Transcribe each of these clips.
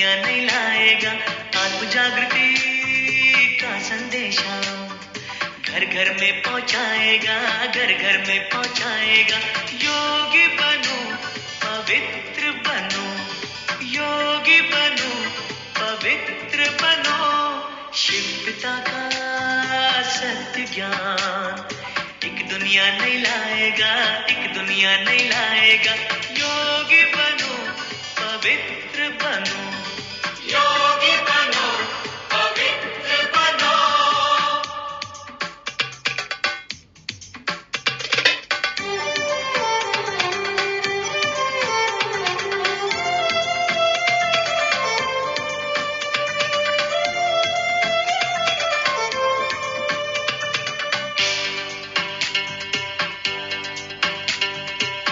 दुनिया नहीं लाएगा आत्म जागृति का संदेशा। घर घर में पहुंचाएगा, घर घर में पहुंचाएगा। योगी बनो, पवित्र बनो, योगी बनो, पवित्र बनो। शिव पिता का सत्य ज्ञान एक दुनिया नहीं लाएगा, एक दुनिया नहीं लाएगा। योगी बनो, पवित्र बनो, योगी बनो, पवित्र बनो।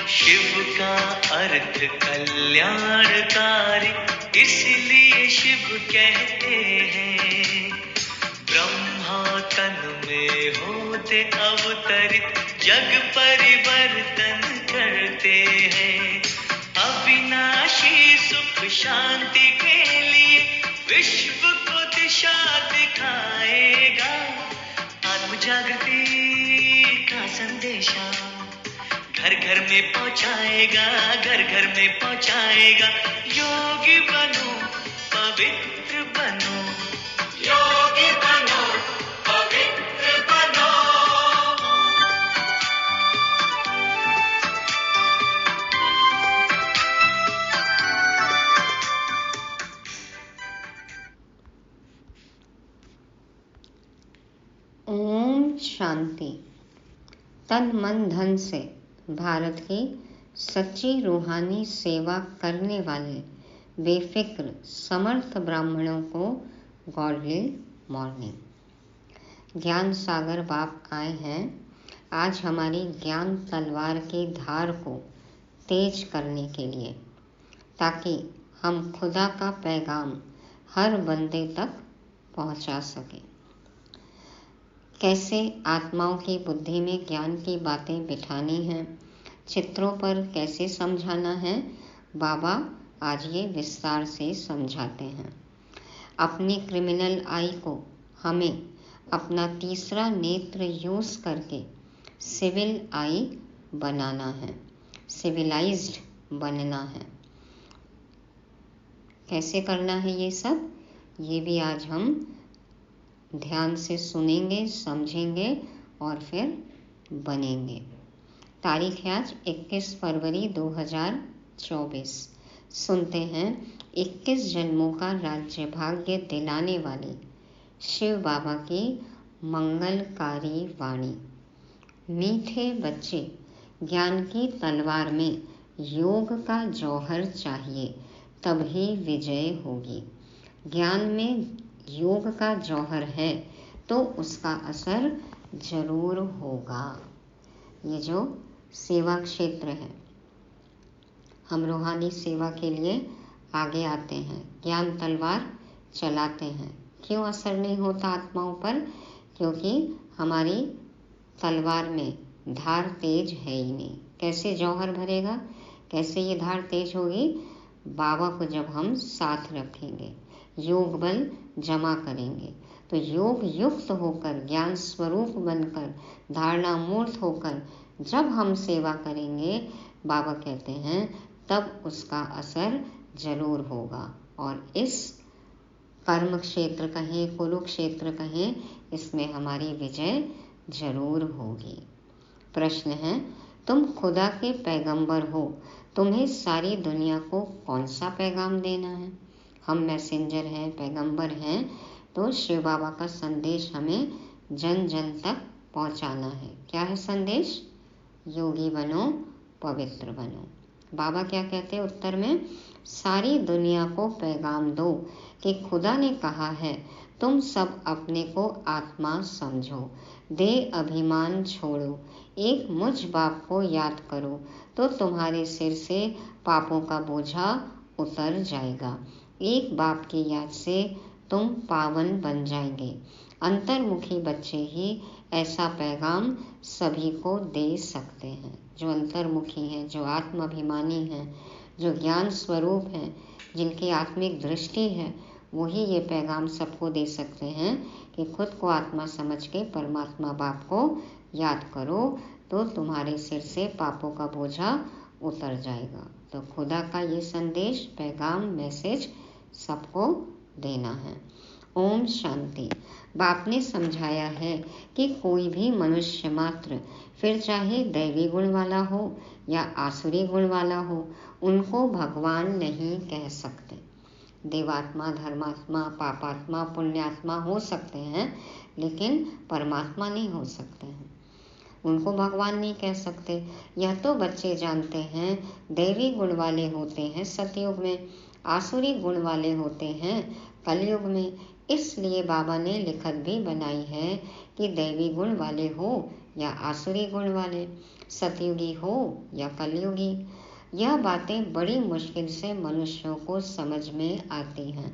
शिव का अर्थ कल्याणकारी, इसलिए शिव कहते हैं। ब्रह्मा तन में होते अवतरित, जग परिवर्तन करते हैं। अविनाशी सुख शांति के लिए विश्व को दिशा दिखाएगा। आत्म जागृति का संदेशा घर घर में पहुंचाएगा, घर घर में पहुंचाएगा। योगी बनो, पवित्र बनो, योगी बनो, पवित्र बनो। ओम शांति। तन मन धन से भारत की सच्ची रूहानी सेवा करने वाले बेफिक्र समर्थ ब्राह्मणों को गॉडली मॉर्निंग। ज्ञान सागर बाप आए हैं आज हमारी ज्ञान तलवार की धार को तेज करने के लिए, ताकि हम खुदा का पैगाम हर बंदे तक पहुंचा सकें। कैसे आत्माओं की बुद्धि में ज्ञान की बातें बिठानी हैं, चित्रों पर कैसे समझाना है, बाबा आज ये विस्तार से समझाते हैं। अपनी क्रिमिनल आई को हमें अपना तीसरा नेत्र यूज करके सिविल आई बनाना है, सिविलाइज्ड बनना है। कैसे करना है ये सब, ये भी आज हम ध्यान से सुनेंगे, समझेंगे और फिर बनेंगे। तारीख है आज 21 फरवरी 2024। सुनते हैं 21 जन्मों का राज्य भाग्य दिलाने वाली शिव बाबा की मंगलकारी वाणी। मीठे बच्चे, ज्ञान की तलवार में योग का जौहर चाहिए, तभी विजय होगी। ज्ञान में योग का जौहर है तो उसका असर जरूर होगा। ये जो सेवा क्षेत्र है, हम रूहानी सेवा के लिए आगे आते हैं, ज्ञान तलवार चलाते हैं। क्यों असर नहीं होता आत्माओं पर? क्योंकि हमारी तलवार में धार तेज है ही नहीं। कैसे जौहर भरेगा, कैसे ये धार तेज होगी? बाबा को जब हम साथ रखेंगे, योग बल जमा करेंगे, तो योग युक्त होकर, ज्ञान स्वरूप बनकर, धारणा मूर्त होकर जब हम सेवा करेंगे, बाबा कहते हैं तब उसका असर जरूर होगा। और इस कर्म क्षेत्र कहें, कुरुक्षेत्र कहें, इसमें हमारी विजय जरूर होगी। प्रश्न है, तुम खुदा के पैगंबर हो, तुम्हें सारी दुनिया को कौन सा पैगाम देना है? हम मैसेंजर हैं, पैगंबर हैं, तो शिव बाबा का संदेश हमें जन जन तक पहुंचाना है। क्या है संदेश? योगी बनो, पवित्र बनो। बाबा क्या कहते हैं उत्तर में? सारी दुनिया को पैगाम दो कि खुदा ने कहा है तुम सब अपने को आत्मा समझो, दे अभिमान छोड़ो, एक मुझ बाप को याद करो तो तुम्हारे सिर से पापों का बोझा उतर जाएगा। एक बाप की याद से तुम पावन बन जाएंगे। अंतर्मुखी बच्चे ही ऐसा पैगाम सभी को दे सकते हैं। जो अंतर्मुखी हैं, जो आत्माभिमानी हैं, जो ज्ञान स्वरूप हैं, जिनकी आत्मिक दृष्टि है वही ये पैगाम सबको दे सकते हैं कि खुद को आत्मा समझ के परमात्मा बाप को याद करो तो तुम्हारे सिर से पापों का बोझा उतर जाएगा। तो खुदा का ये संदेश, पैगाम, मैसेज सबको देना है। ओम शांति। बाप ने समझाया है कि कोई भी मनुष्य मात्र, फिर चाहे दैवी गुण वाला हो या आसुरी गुण वाला हो, उनको भगवान नहीं कह सकते। देवात्मा, धर्मात्मा, पापात्मा, पुण्यात्मा हो सकते हैं, लेकिन परमात्मा नहीं हो सकते हैं। उनको भगवान नहीं कह सकते। यह तो बच्चे जानते हैं। दैवी गुण वाले होते हैं सतयुग में, आसुरी गुण वाले होते हैं कलयुग में। इसलिए बाबा ने लिखत भी बनाई है कि दैवी गुण वाले हो या आसुरी गुण वाले, सतयुगी हो या कलयुगी, यह बातें बड़ी मुश्किल से मनुष्यों को समझ में आती हैं।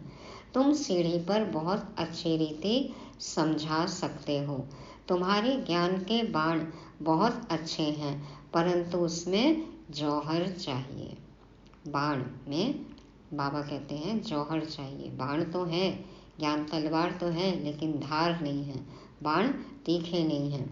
तुम सीढ़ी पर बहुत अच्छी रीति समझा सकते हो। तुम्हारे ज्ञान के बाण बहुत अच्छे हैं, परंतु उसमें जौहर चाहिए। बाण में बाबा कहते हैं जौहर चाहिए। बाण तो है, ज्ञान तलवार तो है, लेकिन धार नहीं है, बाण तीखे नहीं हैं।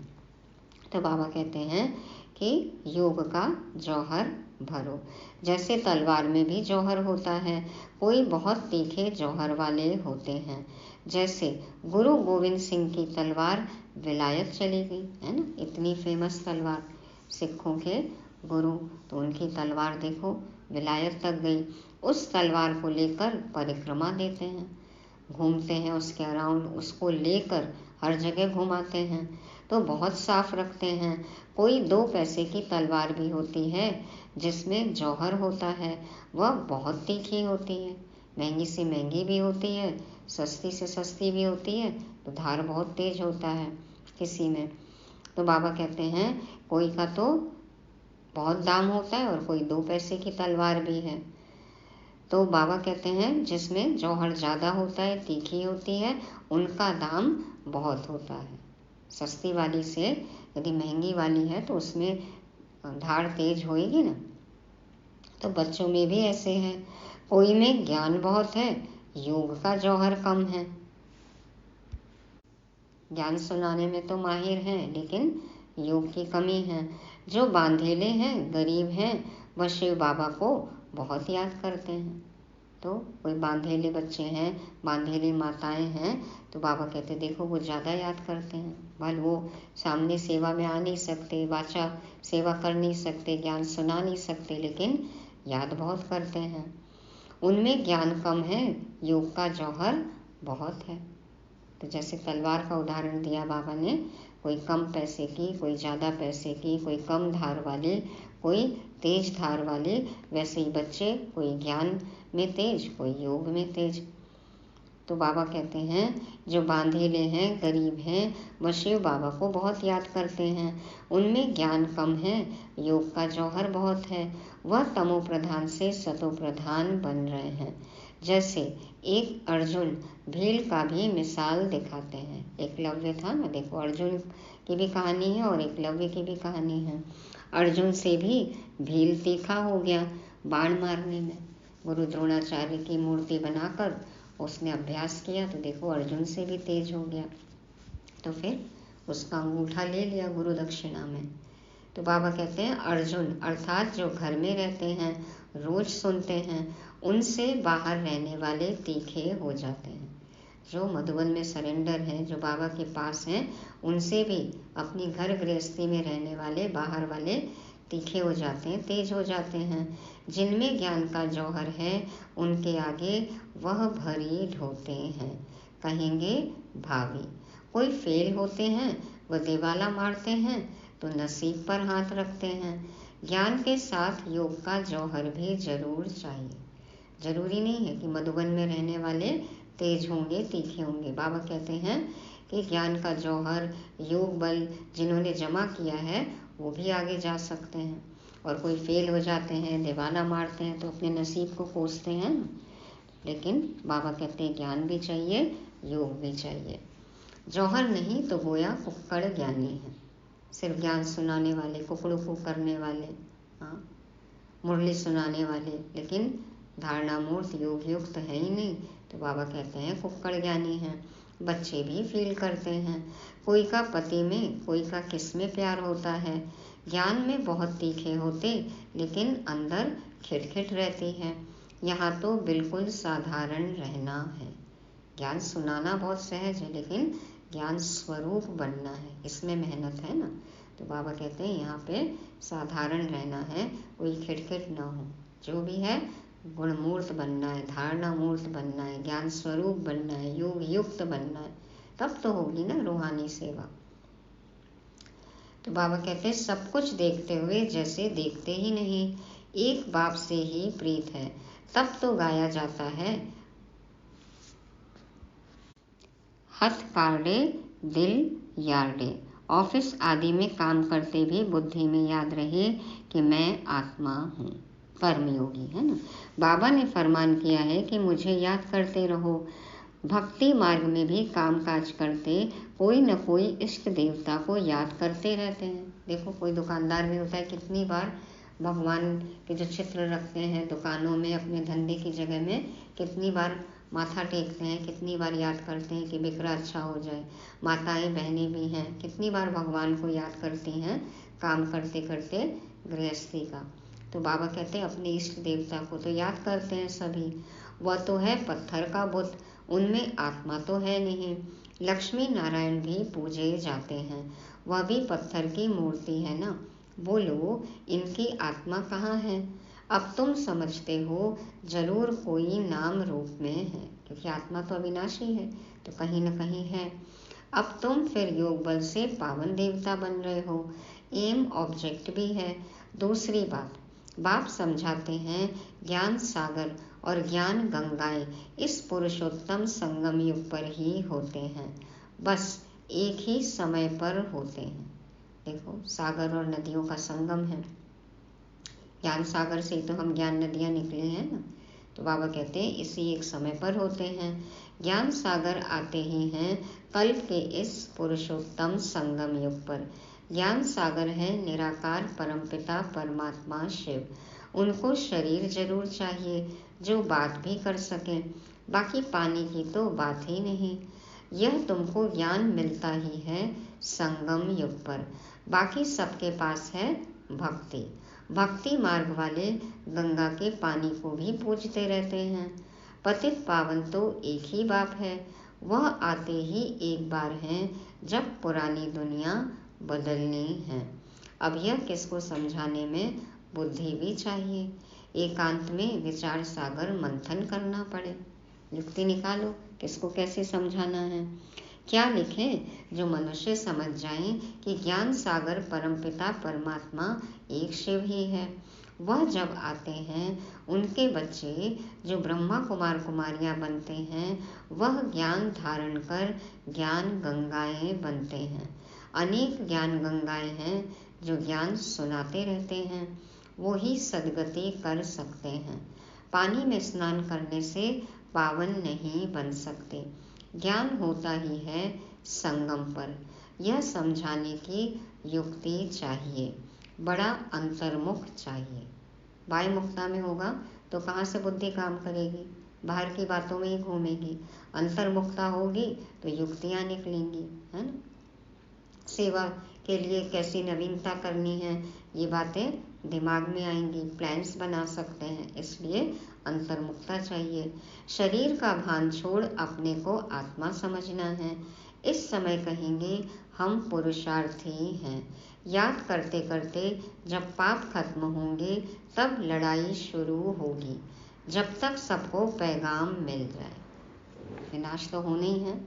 तो बाबा कहते हैं कि योग का जौहर भरो। जैसे तलवार में भी जौहर होता है, कोई बहुत तीखे जौहर वाले होते हैं। जैसे गुरु गोविंद सिंह की तलवार विलायत चली गई है ना, इतनी फेमस तलवार सिखों के गुरु, तो उनकी तलवार देखो विलायत तक गई। उस तलवार को लेकर परिक्रमा देते हैं, घूमते हैं उसके अराउंड, उसको लेकर हर जगह घुमाते हैं, तो बहुत साफ रखते हैं। कोई 2 पैसे की तलवार भी होती है जिसमें जौहर होता है, वह बहुत तीखी होती है, महंगी से महंगी भी होती है, सस्ती से सस्ती भी होती है, तो धार बहुत तेज होता है किसी में। तो बाबा कहते हैं कोई का तो बहुत दाम होता है और कोई 2 पैसे की तलवार भी है। तो बाबा कहते हैं जिसमें जौहर ज़्यादा होता है, तीखी होती है, उनका दाम बहुत होता है। सस्ती वाली से यदि महंगी वाली है तो उसमें धार तेज होएगी ना। तो बच्चों में भी ऐसे हैं, कोई में ज्ञान बहुत है, योग का जौहर कम है। ज्ञान सुनाने में तो माहिर हैं, लेकिन योग की कमी है। जो बांधेले हैं, गरीब हैं, वह शिव बाबा को बहुत याद करते हैं। तो कोई बांधेले बच्चे हैं, बांधेली माताएं हैं, तो बाबा कहते देखो वो ज़्यादा याद करते हैं। भले वो सामने सेवा में आ नहीं सकते, वाचा सेवा कर नहीं सकते, ज्ञान सुना नहीं सकते, लेकिन याद बहुत करते हैं। उनमें ज्ञान कम है, योग का जौहर बहुत है। तो जैसे तलवार का उदाहरण दिया बाबा ने, कोई कम पैसे की, कोई ज़्यादा पैसे की, कोई कम धार वाली, कोई तेज धार वाली, वैसे ही बच्चे कोई ज्ञान में तेज, कोई योग में तेज। तो बाबा कहते हैं जो बांधेले हैं, गरीब हैं, वह शिव बाबा को बहुत याद करते हैं। उनमें ज्ञान कम है, योग का जौहर बहुत है। वह तमो प्रधान से सतो प्रधान बन रहे हैं। जैसे एक अर्जुन भील का भी मिसाल दिखाते हैं। एकलव्य था ना, देखो अर्जुन की भी कहानी है और एकलव्य की भी कहानी है। अर्जुन से भी भील तीखा हो गया बाण मारने में। गुरु द्रोणाचार्य की मूर्ति बनाकर उसने अभ्यास किया, तो देखो अर्जुन से भी तेज हो गया। तो फिर उसका अंगूठा ले लिया गुरु दक्षिणा में। तो बाबा कहते हैं अर्जुन अर्थात जो घर में रहते हैं, रोज सुनते हैं, उनसे बाहर रहने वाले तीखे हो जाते हैं। जो मधुबन में सरेंडर हैं, जो बाबा के पास हैं, उनसे भी अपनी घर गृहस्थी में रहने वाले बाहर वाले तीखे हो जाते हैं, तेज हो जाते हैं। जिनमें ज्ञान का जौहर है, उनके आगे वह भरी ढोते हैं, कहेंगे भावी। कोई फेल होते हैं, वह दिवाला मारते हैं, तो नसीब पर हाथ रखते हैं। ज्ञान के साथ योग का जौहर भी जरूर चाहिए। जरूरी नहीं है कि मधुबन में रहने वाले तेज होंगे, तीखे होंगे। बाबा कहते हैं कि ज्ञान का जौहर, योग बल जिन्होंने जमा किया है, वो भी आगे जा सकते हैं। और कोई फेल हो जाते हैं, दिवाला मारते हैं, तो अपने नसीब को कोसते हैं ना। लेकिन बाबा कहते हैं ज्ञान भी चाहिए, योग भी चाहिए। जौहर नहीं तो गोया कुक्कड़ ज्ञानी है। सिर्फ ज्ञान सुनाने वाले, कुकड़ू को करने वाले, हाँ, मुरली सुनाने वाले, लेकिन धारणा मूर्त योग युक्त है ही नहीं, तो बाबा कहते हैं कुक्कड़ ज्ञानी हैं। बच्चे भी फील करते हैं, कोई का पति में कोई का किस में प्यार होता है। ज्ञान में बहुत तीखे होते लेकिन अंदर खिटखिट रहती है। यहाँ तो बिल्कुल साधारण रहना है। ज्ञान सुनाना बहुत सहज है, लेकिन ज्ञान स्वरूप बनना है, इसमें मेहनत है ना। तो बाबा कहते हैं यहाँ पे साधारण रहना है, कोई खिटखिट ना हो। जो भी है गुणमूर्त बनना है, धारणा मूर्त बनना है, ज्ञान स्वरूप बनना है, योग युक्त बनना है, तब तो होगी ना रूहानी सेवा। तो बाबा कहते हैं सब कुछ देखते हुए जैसे देखते ही नहीं, एक बाप से ही प्रीत है, तब तो गाया जाता है हथ काटे दिल यार्डे। ऑफिस आदि में काम करते भी बुद्धि में याद रहे कि मैं आत्मा हूँ। कर्मयोगी है ना। बाबा ने फरमान किया है कि मुझे याद करते रहो। भक्ति मार्ग में भी काम काज करते कोई न कोई इष्ट देवता को याद करते रहते हैं। देखो कोई दुकानदार भी होता है, कितनी बार भगवान के जो चित्र रखते हैं दुकानों में, अपने धंधे की जगह में कितनी बार माथा टेकते हैं, कितनी बार याद करते हैं कि बिक्रा अच्छा हो जाए। माताएं बहनें भी हैं, कितनी बार भगवान को याद करती हैं काम करते करते गृहस्थी का। तो बाबा कहते हैं अपने इष्ट देवता को तो याद करते हैं सभी। वह तो है पत्थर का बुत, उनमें आत्मा तो है नहीं। लक्ष्मी नारायण भी पूजे जाते हैं, वह भी पत्थर की मूर्ति है ना। बोलो इनकी आत्मा कहाँ है? अब तुम समझते हो जरूर कोई नाम रूप में है, क्योंकि आत्मा तो अविनाशी है, तो कहीं न कहीं है। अब तुम फिर योग बल से पावन देवता बन रहे हो, एम ऑब्जेक्ट भी है। दूसरी बात, बाप समझाते हैं ज्ञान सागर और ज्ञान गंगाएं इस पुरुषोत्तम संगम युग पर ही होते हैं, बस एक ही समय पर होते हैं। देखो सागर और नदियों का संगम है, ज्ञान सागर से तो हम ज्ञान नदियाँ निकले हैं ना। तो बाबा कहते हैं इसी एक समय पर होते हैं। ज्ञान सागर आते ही हैं कल्प के इस पुरुषोत्तम संगम युग पर। ज्ञान सागर है निराकार परमपिता परमात्मा शिव। उनको शरीर जरूर चाहिए जो बात भी कर सकें, बाकी पानी की तो बात ही नहीं। यह तुमको ज्ञान मिलता ही है संगम युग पर, बाकी सबके पास है भक्ति। भक्ति मार्ग वाले गंगा के पानी को भी पूजते रहते हैं। पतित पावन तो एक ही बाप है, वह आते ही एक बार हैं जब पुरानी दुनिया बदलनी है। अब यह किसको समझाने में बुद्धि भी चाहिए, एकांत में विचार सागर मंथन करना पड़े, युक्ति निकालो किसको कैसे समझाना है। क्या लिखें जो मनुष्य समझ जाएं कि ज्ञान सागर परमपिता परमात्मा एक शिव ही है। वह जब आते हैं उनके बच्चे जो ब्रह्मा कुमार कुमारियां बनते हैं, वह ज्ञान धारण कर ज्ञान गंगाएं बनते हैं। अनेक ज्ञान गंगाएं हैं जो ज्ञान सुनाते रहते हैं, वो ही सदगति कर सकते हैं। पानी में स्नान करने से पावन नहीं बन सकते, ज्ञान होता ही है संगम पर। यह समझाने की युक्ति चाहिए, बड़ा अंतर्मुख चाहिए। बाह्य मुक्ता में होगा तो कहाँ से बुद्धि काम करेगी, बाहर की बातों में ही घूमेगी। अंतर्मुक्ता होगी तो युक्तियाँ निकलेंगी, है ना। सेवा के लिए कैसी नवीनता करनी है, ये बातें दिमाग में आएंगी, प्लान्स बना सकते हैं। इसलिए अंतर्मुक्ता चाहिए। शरीर का भान छोड़ अपने को आत्मा समझना है। इस समय कहेंगे हम पुरुषार्थी हैं। याद करते करते जब पाप खत्म होंगे तब लड़ाई शुरू होगी, जब तक सबको पैगाम मिल जाए। विनाश तो होना ही है,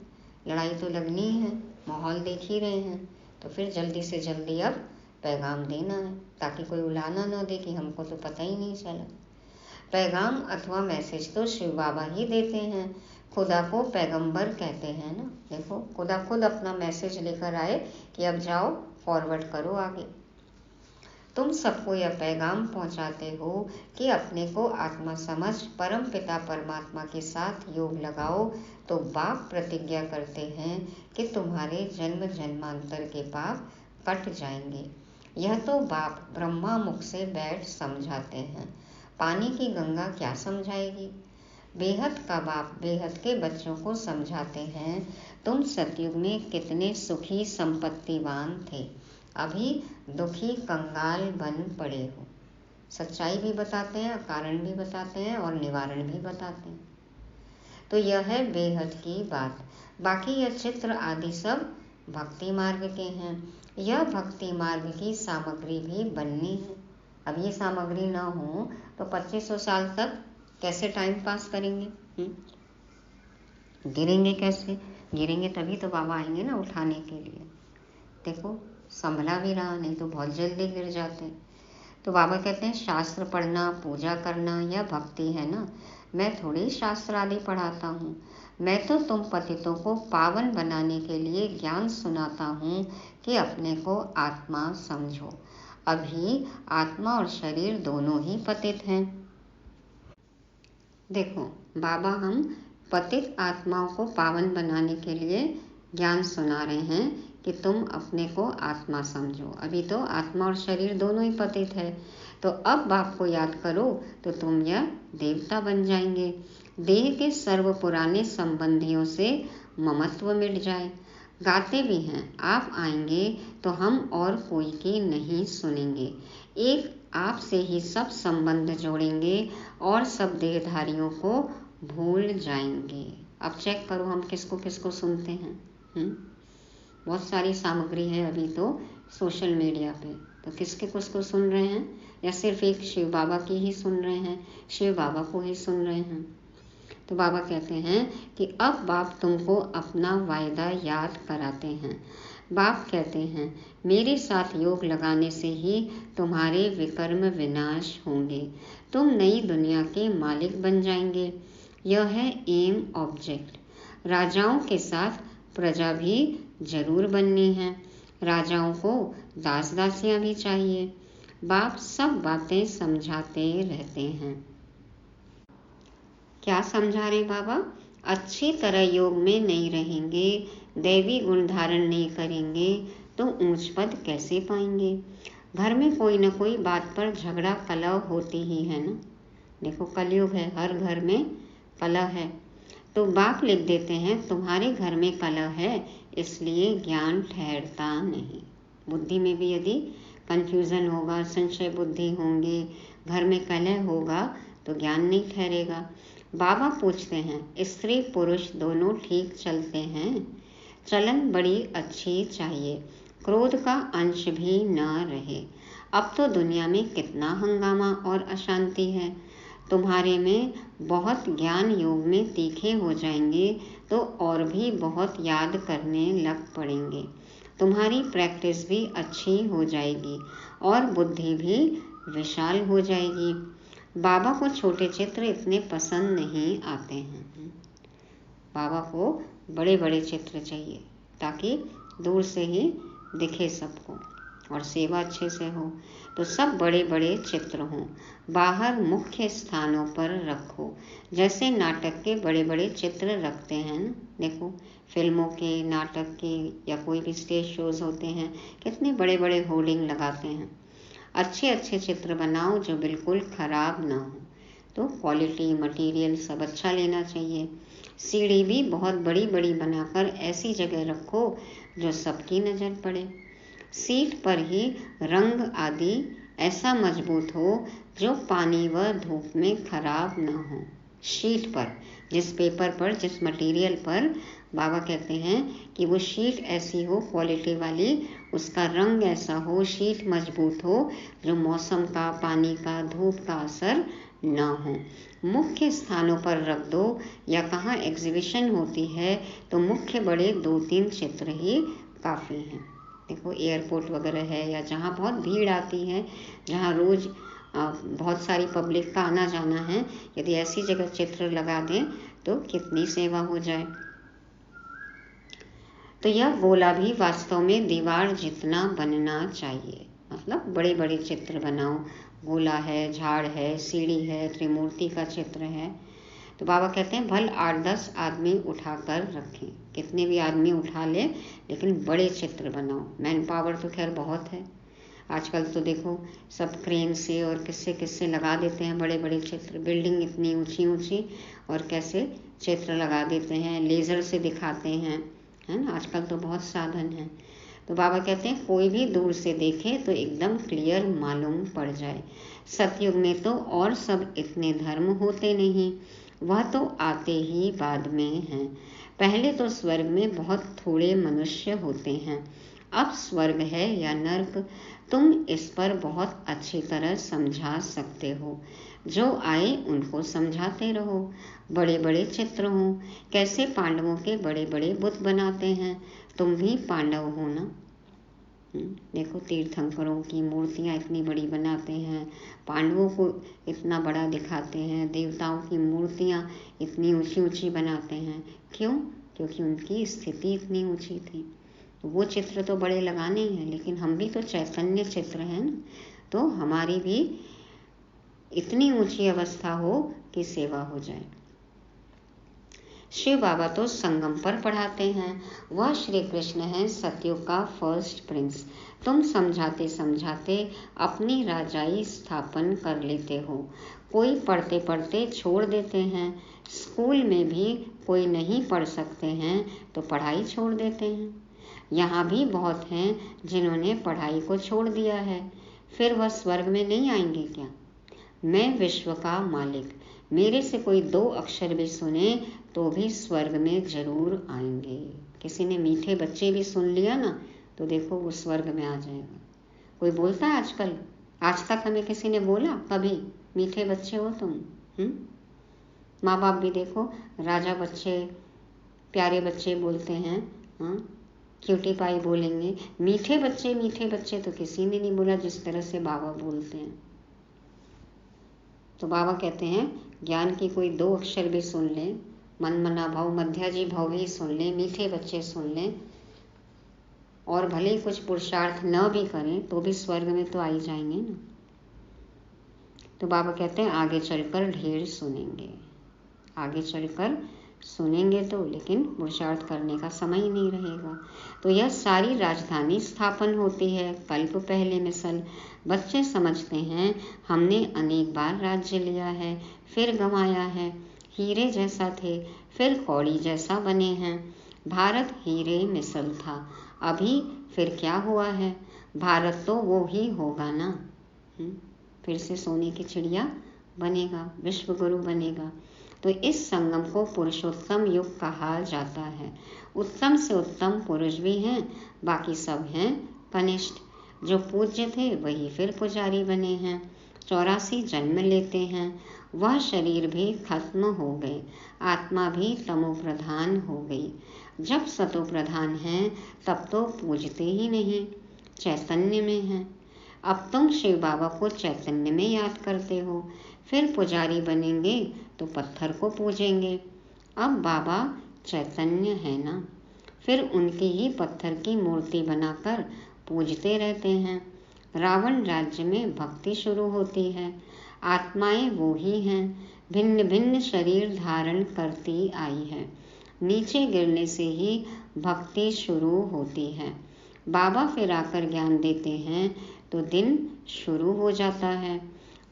लड़ाई तो लगनी है, माहौल देख ही रहे हैं। तो फिर जल्दी से जल्दी अब पैगाम देना है, ताकि कोई उलाना ना दे कि हमको तो पता ही नहीं चला। पैगाम अथवा मैसेज तो शिव बाबा ही देते हैं, खुदा को पैगंबर कहते हैं ना। देखो खुदा खुद अपना मैसेज लेकर आए कि अब जाओ फॉरवर्ड करो आगे। तुम सबको यह पैगाम पहुंचाते हो कि अपने को आत्मा समझ परम पिता परमात्मा के साथ योग लगाओ, तो बाप प्रतिज्ञा करते हैं कि तुम्हारे जन्म जन्मांतर के पाप कट जाएंगे। यह तो बाप ब्रह्मा मुख से बैठ समझाते हैं। पानी की गंगा क्या समझाएगी। बेहद का बाप बेहद के बच्चों को समझाते हैं, तुम सतयुग में कितने सुखी संपत्तिवान थे, अभी दुखी कंगाल बन पड़े हो। सच्चाई भी बताते हैं, कारण भी बताते हैं और निवारण भी बताते हैं। तो यह है बेहद की बात। बाकी यह चित्र आदि सब भक्ति मार्ग के हैं। यह भक्ति मार्ग की सामग्री भी बननी है। अब ये सामग्री ना हो तो 2500 साल तक कैसे टाइम पास करेंगे? गिरेंगे कैसे? गिरेंगे तभी तो बाबा आएंगे ना उठाने के लिए। देखो संभला भी रहा, नहीं तो बहुत जल्दी गिर जाते। तो बाबा कहते हैं शास्त्र पढ़ना, पूजा करना यह भक्ति है ना। मैं थोड़ी शास्त्र आदि पढ़ाता हूँ, मैं तो तुम पतितों को पावन बनाने के लिए ज्ञान सुनाता हूँ कि अपने को आत्मा समझो। अभी आत्मा और शरीर दोनों ही पतित हैं। देखो बाबा हम पतित आत्माओं को पावन बनाने के लिए ज्ञान सुना रहे हैं कि तुम अपने को आत्मा समझो। अभी तो आत्मा और शरीर दोनों ही पतित है, तो अब बाप को याद करो तो तुम यह देवता बन जाएंगे। देह के सर्व पुराने संबंधियों से ममत्व मिट जाए। गाते भी हैं, आप आएंगे तो हम और कोई की नहीं सुनेंगे, एक आप से ही सब संबंध जोड़ेंगे और सब देहधारियों को भूल जाएंगे। अब चेक करो हम किसको किसको सुनते हैं। बहुत सारी सामग्री है अभी तो सोशल मीडिया पे, तो किसके किसको सुन रहे हैं, या सिर्फ एक शिव बाबा की ही सुन रहे हैं, शिव बाबा को ही सुन रहे हैं। तो बाबा कहते हैं कि अब बाप तुमको अपना वायदा याद कराते हैं। बाप कहते हैं मेरे साथ योग लगाने से ही तुम्हारे विकर्म विनाश होंगे, तुम नई दुनिया के मालिक बन जाएंगे। यह है एम ऑब्जेक्ट। राजाओं के साथ प्रजा भी जरूर बननी है, राजाओं को दास दासियां भी चाहिए। बाप सब बातें समझाते रहते हैं। क्या समझा रहे बाबा? अच्छी तरह योग में नहीं रहेंगे, दैवी गुण धारण नहीं करेंगे तो ऊंच पद कैसे पाएंगे। घर में कोई न कोई बात पर झगड़ा कलह होती ही है ना। देखो कलयुग है, हर घर में कलह है। तो बाप लिख देते हैं तुम्हारे घर में कलह है इसलिए ज्ञान ठहरता नहीं। बुद्धि में भी यदि कंफ्यूजन होगा, संशय बुद्धि होंगे, घर में कलह होगा तो ज्ञान नहीं ठहरेगा। बाबा पूछते हैं स्त्री पुरुष दोनों ठीक चलते हैं? चलन बड़ी अच्छी चाहिए, क्रोध का अंश भी न रहे। अब तो दुनिया में कितना हंगामा और अशांति है। तुम्हारे में बहुत ज्ञान योग में तीखे हो जाएंगे तो और भी बहुत याद करने लग पड़ेंगे। तुम्हारी प्रैक्टिस भी अच्छी हो जाएगी और बुद्धि भी विशाल हो जाएगी। बाबा को छोटे चित्र इतने पसंद नहीं आते हैं। बाबा को बड़े बड़े चित्र चाहिए ताकि दूर से ही दिखे सबको और सेवा अच्छे से हो। तो सब बड़े बड़े चित्र हों, बाहर मुख्य स्थानों पर रखो, जैसे नाटक के बड़े बड़े चित्र रखते हैं ना। देखो फिल्मों के, नाटक के या कोई भी स्टेज शोज होते हैं, कितने बड़े बड़े होर्डिंग लगाते हैं। अच्छे अच्छे चित्र बनाओ जो बिल्कुल खराब ना हो। तो क्वालिटी मटेरियल सब अच्छा लेना चाहिए। सीढ़ी भी बहुत बड़ी बड़ी बनाकर ऐसी जगह रखो जो सबकी नज़र पड़े। सीट पर ही रंग आदि ऐसा मजबूत हो जो पानी व धूप में खराब ना हो। शीट पर, जिस पेपर पर, जिस मटेरियल पर बाबा कहते हैं कि वो शीट ऐसी हो क्वालिटी वाली, उसका रंग ऐसा हो, शीट मजबूत हो जो मौसम का, पानी का, धूप का असर ना हो। मुख्य स्थानों पर रख दो, या कहाँ एग्जीबिशन होती है तो मुख्य बड़े 2-3 चित्र ही काफ़ी हैं। देखो एयरपोर्ट वगैरह है या जहाँ बहुत भीड़ आती है, जहाँ रोज़ बहुत सारी पब्लिक का आना जाना है, यदि ऐसी जगह चित्र लगा दें तो कितनी सेवा हो जाए। तो यह गोला भी वास्तव में दीवार जितना बनना चाहिए, मतलब बड़े बड़े चित्र बनाओ। गोला है, झाड़ है, सीढ़ी है, त्रिमूर्ति का चित्र है। तो बाबा कहते हैं भल 8-10 आदमी उठा कर रखें, कितने भी आदमी उठा ले लेकिन बड़े चित्र बनाओ। मैन पावर तो खैर बहुत है। आजकल तो देखो सब क्रेन से और किससे किससे लगा देते हैं बड़े बड़े चित्र, बिल्डिंग इतनी ऊंची ऊंची और कैसे चित्र लगा देते हैं, लेज़र से दिखाते हैं, है ना। आजकल तो बहुत साधन हैं। तो बाबा कहते हैं कोई भी दूर से देखे तो एकदम क्लियर मालूम पड़ जाए। सतयुग में तो और सब इतने धर्म होते नहीं, वह तो आते ही बाद में हैं। पहले तो स्वर्ग में बहुत थोड़े मनुष्य होते हैं, अब स्वर्ग है या नर्क तुम इस पर बहुत अच्छी तरह समझा सकते हो। जो आए उनको समझाते रहो। बड़े बड़े चित्र हों, कैसे पांडवों के बड़े बड़े बुत बनाते हैं, तुम भी पांडव हो ना। देखो तीर्थंकरों की मूर्तियाँ इतनी बड़ी बनाते हैं, पांडवों को इतना बड़ा दिखाते हैं, देवताओं की मूर्तियाँ इतनी ऊंची ऊंची बनाते हैं। क्यों? क्योंकि उनकी स्थिति इतनी ऊंची थी। वो चित्र तो बड़े लगाने हैं, लेकिन हम भी तो चैतन्य चित्र हैं ना, तो हमारी भी इतनी ऊंची अवस्था हो कि सेवा हो जाए। शिव बाबा तो संगम पर पढ़ाते हैं, वह श्री कृष्ण है सतयुग का फर्स्ट प्रिंस। तुम समझाते समझाते अपनी राजाई स्थापन कर लेते हो। कोई पढ़ते पढ़ते छोड़ देते हैं, स्कूल में भी कोई नहीं पढ़ सकते हैं तो पढ़ाई छोड़ देते हैं। यहाँ भी बहुत हैं जिन्होंने पढ़ाई को छोड़ दिया है, फिर वह स्वर्ग में नहीं आएंगे क्या? मैं विश्व का मालिक, मेरे से कोई 2 अक्षर भी सुने तो भी स्वर्ग में जरूर आएंगे। किसी ने मीठे बच्चे भी सुन लिया ना तो देखो वो स्वर्ग में आ जाएगा। कोई बोलता है आजकल? आज तक हमें किसी ने बोला कभी मीठे बच्चे हो तुम? माँ बाप भी देखो राजा बच्चे, प्यारे बच्चे बोलते हैं, क्यूटी पाई बोलेंगे। मीठे बच्चे तो किसी ने नहीं बोला जिस तरह से बाबा बोलते हैं। तो बाबा कहते हैं ज्ञान की कोई 2 अक्षर भी सुन ले, मन मना भाव मध्याजी भाव भी सुन ले, मीठे बच्चे सुन लें और भले ही कुछ पुरुषार्थ न भी करें तो भी स्वर्ग में तो आ ही जाएंगे ना। तो बाबा कहते हैं आगे चलकर ढेर सुनेंगे, आगे चलकर सुनेंगे तो, लेकिन पुरुषार्थ करने का समय ही नहीं रहेगा। तो यह सारी राजधानी स्थापन होती है कल्प पहले मिसल। बच्चे समझते हैं हमने अनेक बार राज्य लिया है, फिर गंवाया है। हीरे जैसा थे, फिर कौड़ी जैसा बने हैं। भारत हीरे मिसल था, अभी फिर क्या हुआ है? भारत तो वो ही होगा ना, फिर से सोने की चिड़िया बनेगा, विश्व गुरु बनेगा। तो इस संगम को पुरुषोत्तम युग कहा जाता है। उत्तम से उत्तम पुरुष भी हैं, बाकी सब हैं कनिष्ठ। जो पूज्य थे वही फिर पुजारी बने हैं। 84 जन्म लेते हैं, वह शरीर भी खत्म हो गए, आत्मा भी तमो प्रधान हो गई। जब सतो प्रधान हैं तब तो पूजते ही नहीं, चैतन्य में हैं। अब तुम शिव बाबा को चैतन्य में याद करते हो, फिर पुजारी बनेंगे तो पत्थर को पूजेंगे। अब बाबा चैतन्य है ना, फिर उनकी ही पत्थर की मूर्ति बनाकर पूजते रहते हैं। रावण राज्य में भक्ति शुरू होती है। आत्माएं वो ही हैं, भिन्न भिन्न शरीर धारण करती आई है। नीचे गिरने से ही भक्ति शुरू होती है। बाबा फिर आकर ज्ञान देते हैं तो दिन शुरू हो जाता है।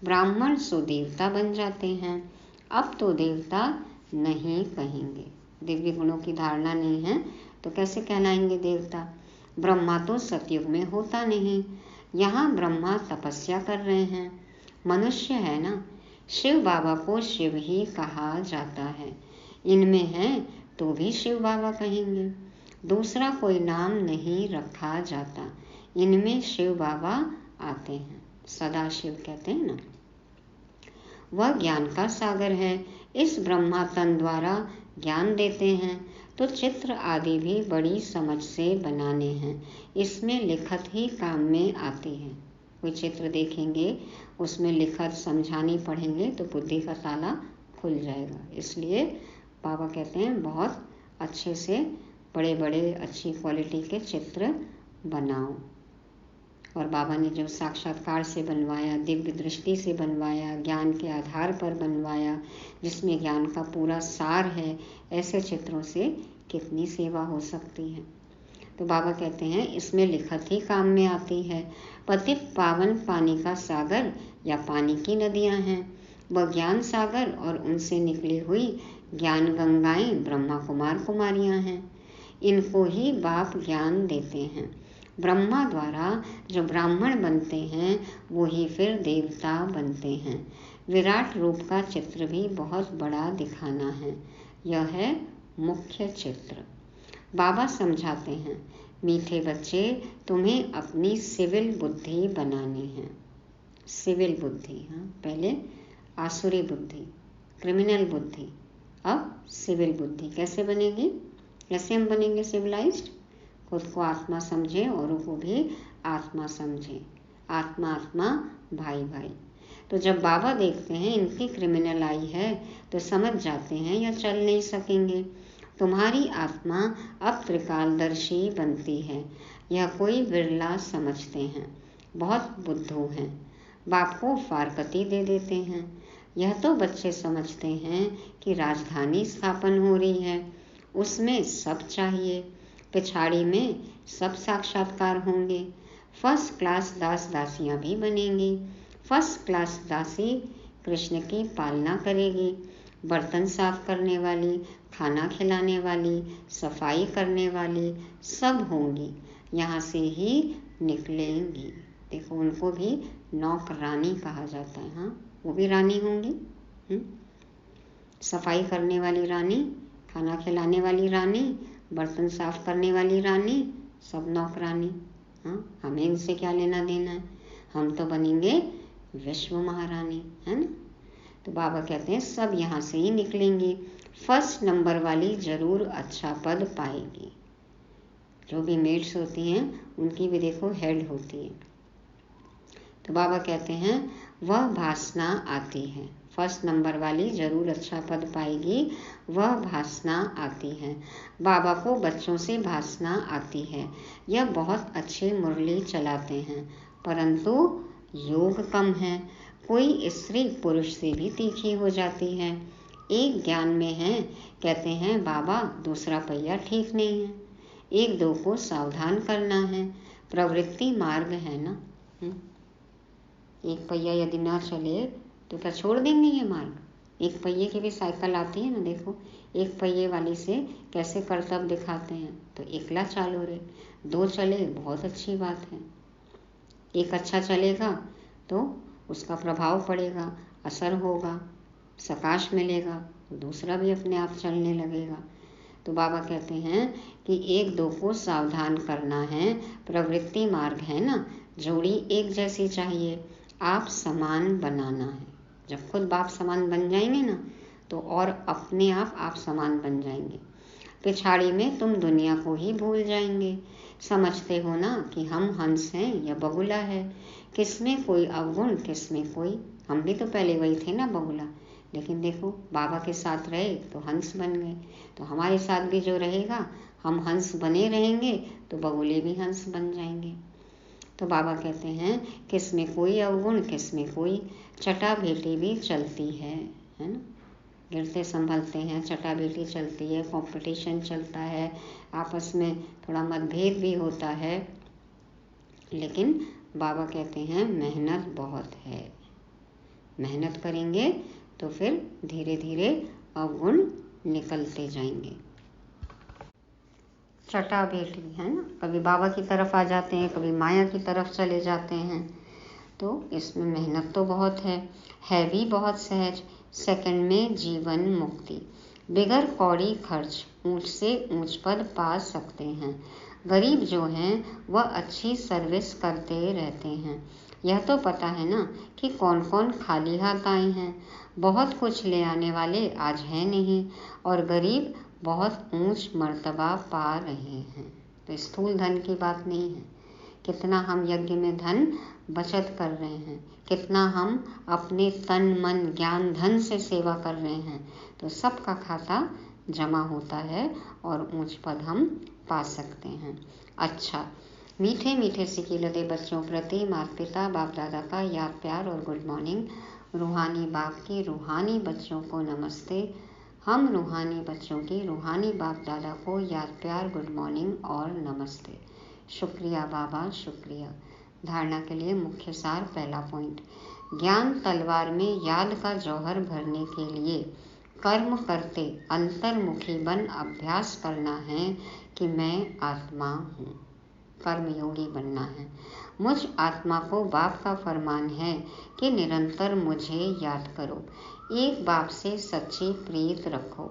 ब्राह्मण सो देवता बन जाते हैं। अब तो देवता नहीं कहेंगे, दिव्य गुणों की धारणा नहीं है तो कैसे कहलाएंगे देवता? ब्रह्मा तो सतयुग में होता नहीं, यहाँ ब्रह्मा तपस्या कर रहे हैं। मनुष्य है ना, शिव बाबा को शिव ही कहा जाता है। इनमें है तो भी शिव बाबा कहेंगे, दूसरा कोई नाम नहीं रखा जाता। इनमें शिव बाबा आते हैं, सदा शिव कहते हैं ना। वह ज्ञान का सागर है, इस ब्रह्मा तन द्वारा ज्ञान देते हैं। तो चित्र आदि भी बड़ी समझ से बनाने हैं, इसमें लिखत ही काम में आती है। कोई चित्र देखेंगे उसमें लिखत समझानी पढ़ेंगे तो बुद्धि का ताला खुल जाएगा। इसलिए बाबा कहते हैं बहुत अच्छे से बड़े बड़े अच्छी क्वालिटी के चित्र बनाओ। और बाबा ने जो साक्षात्कार से बनवाया, दिव्य दृष्टि से बनवाया, ज्ञान के आधार पर बनवाया, जिसमें ज्ञान का पूरा सार है, ऐसे चित्रों से कितनी सेवा हो सकती है। तो बाबा कहते हैं इसमें लिखत ही काम में आती है। पतित पावन पानी का सागर या पानी की नदियां हैं, वह ज्ञान सागर और उनसे निकली हुई ज्ञान गंगाएं ब्रह्मा कुमार कुमारियां हैं। इनको ही बाप ज्ञान देते हैं। ब्रह्मा द्वारा जो ब्राह्मण बनते हैं वो ही फिर देवता बनते हैं। विराट रूप का चित्र भी बहुत बड़ा दिखाना है, यह है मुख्य चित्र। बाबा समझाते हैं, मीठे बच्चे, तुम्हें अपनी सिविल बुद्धि बनानी है। सिविल बुद्धि, हाँ, पहले आसुरी बुद्धि, क्रिमिनल बुद्धि, अब सिविल बुद्धि। कैसे बनेगी? कैसे हम बनेंगे सिविलाइज्ड? खुद को आत्मा समझे, औरों को भी आत्मा समझे। आत्मा आत्मा, भाई भाई। तो जब बाबा देखते हैं इनकी क्रिमिनल आई है तो समझ जाते हैं यह चल नहीं सकेंगे। तुम्हारी आत्मा अब त्रिकालदर्शी बनती है, यह कोई बिरला समझते हैं, बहुत बुद्धू हैं। बाप को फारकती दे देते हैं। यह तो बच्चे समझते हैं कि राजधानी स्थापन हो रही है, उसमें सब चाहिए, पिछाड़ी में सब साक्षात्कार होंगे। फर्स्ट क्लास दास दासियां भी बनेंगी। फर्स्ट क्लास दासी कृष्ण की पालना करेगी, बर्तन साफ करने वाली, खाना खिलाने वाली, सफाई करने वाली सब होंगी, यहाँ से ही निकलेंगी। देखो उनको भी नौकरानी कहा जाता है। हाँ, वो भी रानी होंगी। सफाई करने वाली रानी, खाना खिलाने वाली रानी, बर्तन साफ करने वाली रानी, सब नौकरानी। हाँ, हमें इनसे क्या लेना देना है? हम तो बनेंगे विश्व महारानी, है ना। तो बाबा कहते हैं सब यहाँ से ही निकलेंगी। फर्स्ट नंबर वाली जरूर अच्छा पद पाएगी। जो भी मेड्स होती हैं उनकी भी देखो हेड होती है। तो बाबा कहते हैं वह भासना आती है। फर्स्ट नंबर वाली जरूर अच्छा पद पाएगी, वह भासना आती है। बाबा को बच्चों से भासना आती है। यह बहुत अच्छे मुरली चलाते हैं, परंतु योग कम है। कोई स्त्री पुरुष से भी तीखी हो जाती है। एक ज्ञान में है, कहते हैं बाबा दूसरा पहिया ठीक नहीं है, एक दो को सावधान करना है। प्रवृत्ति मार्ग है ना। एक पहिया यदि ना चले तो क्या छोड़ देंगे ये मार्ग? एक पहिए की भी साइकिल आती है ना, देखो एक पहिए वाली से कैसे करतब दिखाते हैं। तो एकला चालू रहे, दो चले बहुत अच्छी बात है। एक अच्छा चलेगा तो उसका प्रभाव पड़ेगा, असर होगा, सकाश मिलेगा, दूसरा भी अपने आप चलने लगेगा। तो बाबा कहते हैं कि एक दो को सावधान करना है। प्रवृत्ति मार्ग है ना, जोड़ी एक जैसी चाहिए, आप समान बनाना है। जब खुद बाप समान बन जाएंगे ना तो और अपने आप समान बन जाएंगे। पिछाड़ी में तुम दुनिया को ही भूल जाएंगे। समझते हो ना कि हम हंस हैं या बगुला है, किसमें कोई अवगुण किसमें कोई। हम भी तो पहले वही थे ना, बगुला, लेकिन देखो बाबा के साथ रहे तो हंस बन गए। तो हमारे साथ भी जो रहेगा, हम हंस बने रहेंगे तो बगुले भी हंस बन जाएंगे। तो बाबा कहते हैं किसमें कोई अवगुण किसमें कोई। चटा भेटी भी चलती है ना, गिरते संभलते हैं, चटा भेटी चलती है, कंपटीशन चलता है, आपस में थोड़ा मतभेद भी होता है, लेकिन बाबा कहते हैं मेहनत बहुत है। मेहनत करेंगे तो फिर धीरे धीरे अवगुण निकलते जाएंगे। चटा भेटी है ना, कभी बाबा की तरफ आ जाते हैं, कभी माया की तरफ चले जाते हैं। तो इसमें मेहनत तो बहुत है भी बहुत सहज। सेकंड में जीवन मुक्ति, बिगर कौड़ी खर्च ऊंच से ऊंच पद पा सकते हैं। गरीब जो हैं वह अच्छी सर्विस करते रहते हैं। यह तो पता है ना कि कौन कौन खाली हाथ आए हैं। बहुत कुछ ले आने वाले आज हैं नहीं, और गरीब बहुत ऊंच मर्तबा पा रहे हैं। तो स्थूल धन की बात नहीं है, कितना हम यज्ञ में धन बचत कर रहे हैं, कितना हम अपने तन मन ज्ञान धन से सेवा कर रहे हैं, तो सबका खाता जमा होता है और ऊंच पद हम पा सकते हैं। अच्छा, मीठे मीठे सिकी लदे बच्चों प्रति माता पिता बाप दादा का याद प्यार और गुड मॉर्निंग। रूहानी बाप की रूहानी बच्चों को नमस्ते। हम रूहानी बच्चों की रूहानी बाप दादा को याद प्यार गुड मॉर्निंग और नमस्ते। शुक्रिया बाबा, शुक्रिया। धारणा के लिए मुख्य सार। पहला पॉइंट, ज्ञान तलवार में याद का जौहर भरने के लिए कर्म करते अंतर्मुखी बन अभ्यास करना है कि मैं आत्मा हूँ। कर्मयोगी बनना है। मुझ आत्मा को बाप का फरमान है कि निरंतर मुझे याद करो। एक बाप से सच्ची प्रीत रखो।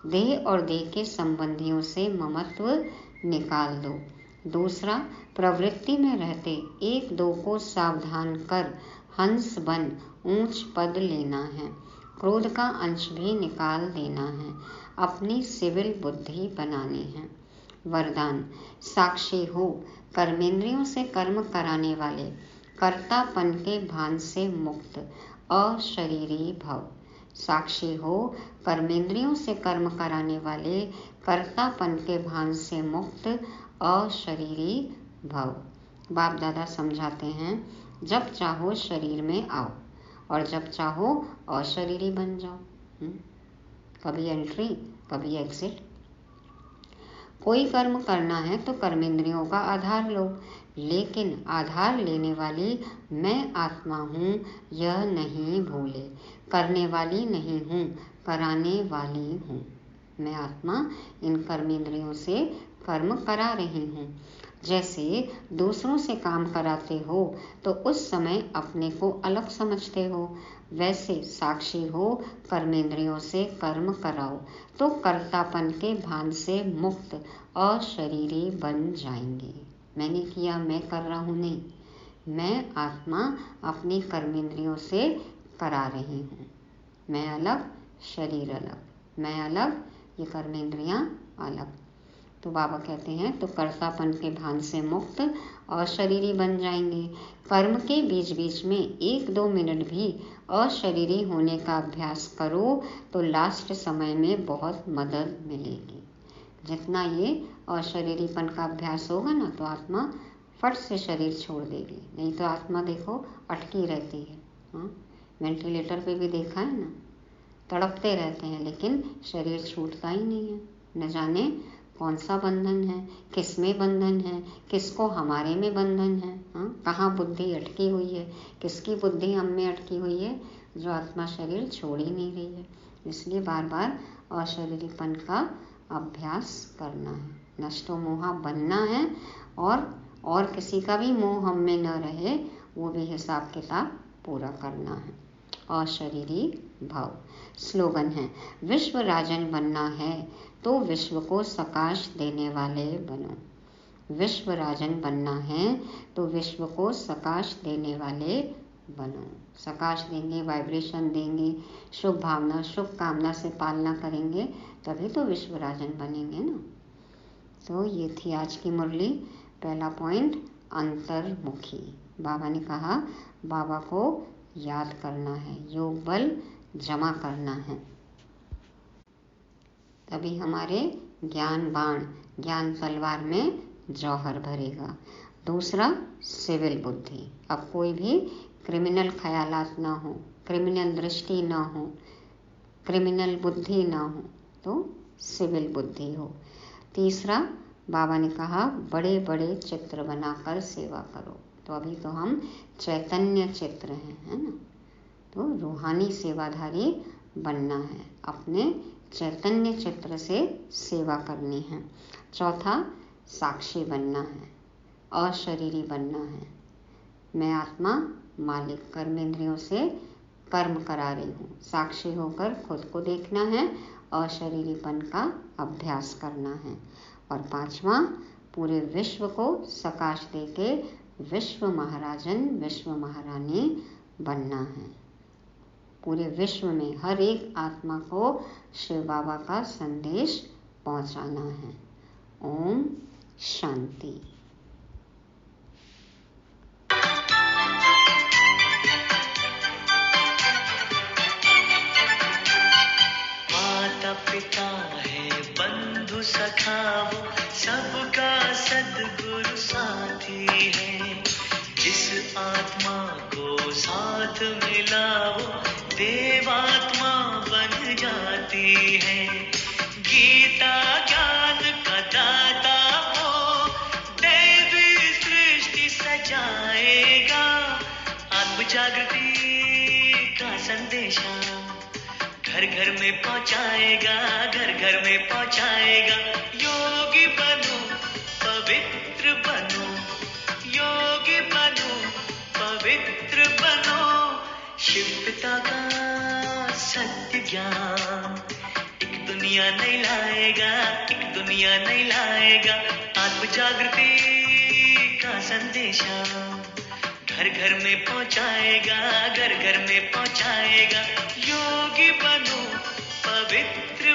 देह और देह के संबंधियों से ममत्व निकाल दो। दूसरा, प्रवृत्ति में रहते एक दो को सावधान कर हंस बन ऊंच पद लेना है। क्रोध का अंश भी निकाल देना है। अपनी सिविल बुद्धि बनानी है। वरदान, साक्षी हो, कर्मेंद्रियों से कर्म कराने वाले, कर्तापन के भान से मुक्त, अशरीरी भव। साक्षी हो, कर्मेंद्रियों से कर्म कराने वाले, कर्तापन के भान से मुक्त, अशरीरी भव। बाप दादा समझाते हैं, जब चाहो शरीर में आओ और जब चाहो अशरीरी बन जाओ। कभी एंट्री, कभी एग्जिट। कोई कर्म करना है तो कर्मेंद्रियों का आधार लो, लेकिन आधार लेने वाली मैं आत्मा हूँ यह नहीं भूले। करने वाली नहीं हूँ, कराने वाली हूँ। मैं आत्मा इन कर्मेंद्रियों से कर्म करा रही हूँ। जैसे दूसरों से काम कराते हो तो उस समय अपने को अलग समझते हो, वैसे साक्षी हो, कर्मेंद्रियों से कर्म कराओ तो कर्तापन के भान से मुक्त, अशरीरी बन जाएंगे। मैंने किया, मैं कर रहा हूँ नहीं, मैं आत्मा अपनी कर्मेंद्रियों से करा रही हूँ। मैं अलग, शरीर अलग, मैं अलग, ये कर्मेंद्रियाँ अलग। तो बाबा कहते हैं तो कर्तापन के भान से मुक्त अशरीरी बन जाएंगे। कर्म के बीच बीच में 1-2 मिनट भी अशरीरी होने का अभ्यास करो तो लास्ट समय में बहुत मदद मिलेगी। जितना ये अशरीरीपन का अभ्यास होगा ना तो आत्मा फट से शरीर छोड़ देगी। नहीं तो आत्मा देखो अटकी रहती है। वेंटिलेटर पे भी देखा है ना, तड़पते रहते हैं लेकिन शरीर छूटता ही नहीं है। न जाने कौन सा बंधन है, किस में बंधन है, किसको हमारे में बंधन है, कहाँ बुद्धि अटकी हुई है, किसकी बुद्धि हम में अटकी हुई है, जो आत्मा शरीर छोड़ ही नहीं रही है। इसलिए बार बार अशरीरीपन का अभ्यास करना है, नष्टो मोहा बनना है और किसी का भी मोह हम में न रहे, वो भी हिसाब किताब पूरा करना है। अशरीरी भाव। स्लोगन है, विश्व राजन बनना है तो विश्व को सकाश देने वाले बनो। विश्व राजन बनना है तो विश्व को सकाश देने वाले बनो। सकाश देंगे, वाइब्रेशन देंगे, शुभ भावना, शुभ कामना से पालना करेंगे तभी तो विश्व राजन बनेंगे ना। तो ये थी आज की मुरली। पहला पॉइंट, अंतर्मुखी। बाबा ने कहा बाबा को याद करना है, योग बल जमा करना है, तभी हमारे ज्ञान बाण, ज्ञान तलवार में जौहर भरेगा। दूसरा, सिविल बुद्धि। अब कोई भी क्रिमिनल ख्यालात ना हो, क्रिमिनल दृष्टि ना हो, क्रिमिनल बुद्धि ना हो, तो सिविल बुद्धि हो। तीसरा, बाबा ने कहा बड़े बड़े चित्र बनाकर सेवा करो। तो अभी तो हम चैतन्य चित्र हैं, है ना। तो रूहानी सेवाधारी बनना है, अपने चैतन्य चित्र से सेवा करनी है। चौथा, साक्षी बनना है, अशरीरी बनना है। मैं आत्मा मालिक कर्मेंद्रियों से कर्म करा रही हूँ। साक्षी होकर खुद को देखना है, अशरीरीपन का अभ्यास करना है। और पांचवा, पूरे विश्व को सकाश देके विश्व महाराजन, विश्व महारानी बनना है। पूरे विश्व में हर एक आत्मा को शिव बाबा का संदेश पहुंचाना है। ओम शांति। माता पिता है, बंधु सखा वो सबका सद्गुरु साथी है। जिस आत्मा को साथ मिला वो देवात्मा बन जाती है। गीता ज्ञान का दाता वो दैवी सृष्टि सजाएगा। आत्म जागृति का संदेशा घर घर में पहुंचाएगा, घर घर में पहुंचाएगा। योगी बनो, पवित्र बनो, योगी बनो, पवित्र बनो। शिव पिता का सत्य ज्ञान एक दुनिया नहीं लाएगा, एक दुनिया नहीं लाएगा। आत्म जागृति का संदेशा घर घर में पहुंचाएगा, घर घर में पहुंचाएगा। योगी बनो, पवित्र